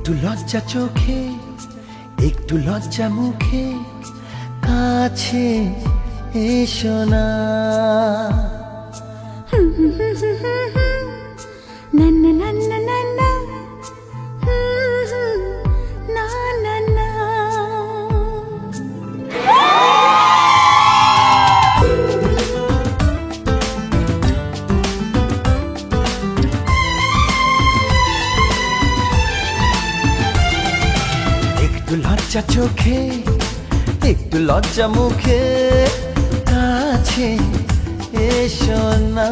একটু লজ্জা চোখে, একটু লজ্জা মুখে, কাছে এসো না। না না না না না না, না না না। একটু লজ্জা চোখে, একটু লজ্জা মুখে, কাছে এসো না।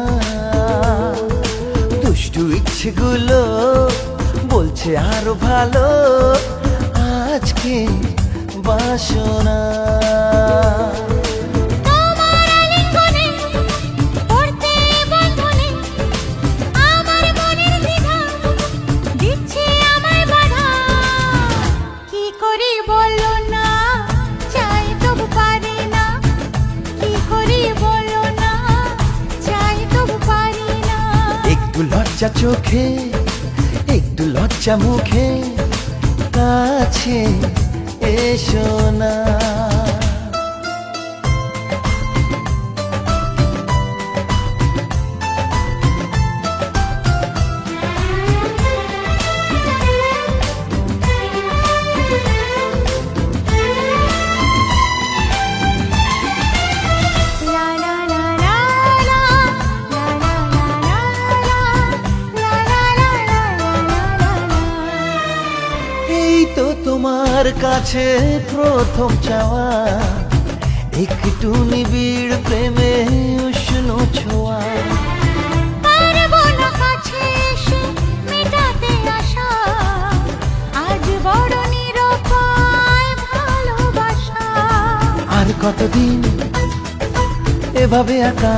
দুষ্টু ইচ্ছেগুলো বলছে আরো ভালো, আজকে বাসনা। একটু লজ্জা চোখে, একটু লজ্জা মুখে, কাছে এসো না। তো তোমার কাছে প্রথম চাওয়া, একটু নিবিড় প্রেমে উষ্ণ ছোঁয়া। আর কতদিন এভাবে একা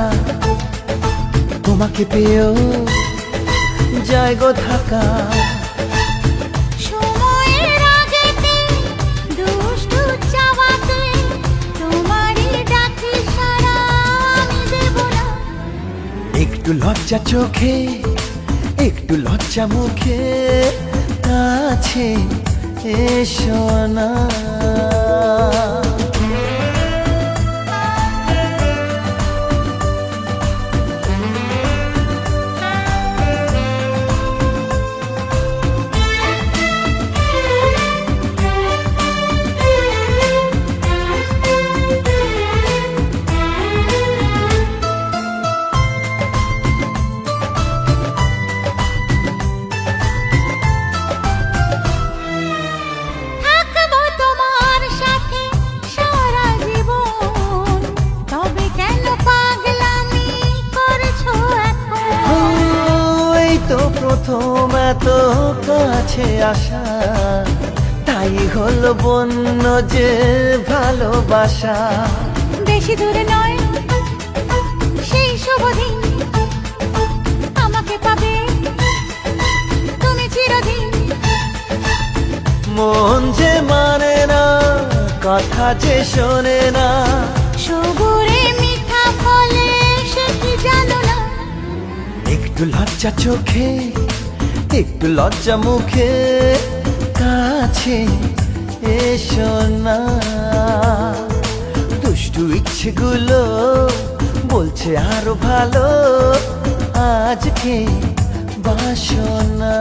তোমাকে পেয়েও যায় গো থাকা। একটু লজ্জা চোখে, একটু লজ্জা মুখে, কাছে এসো না। প্রথম এত কাছে আসা, তাই হলো বন্য যে ভালোবাসা। বেশি দূরে নয় সেই শুভ দিন, আমাকে পাবে তুমি চিরদিন। মন যে মানে না, কথা যে শোনে না, সবুরে মিঠা ফলে সে কি জানো না। একটু লজ্জা চোখে, একটু লজ্জা মুখে, কাছে এসো না। দুষ্টু ইচ্ছেগুলো বলছে আরো ভালো, আজকে বাসনা।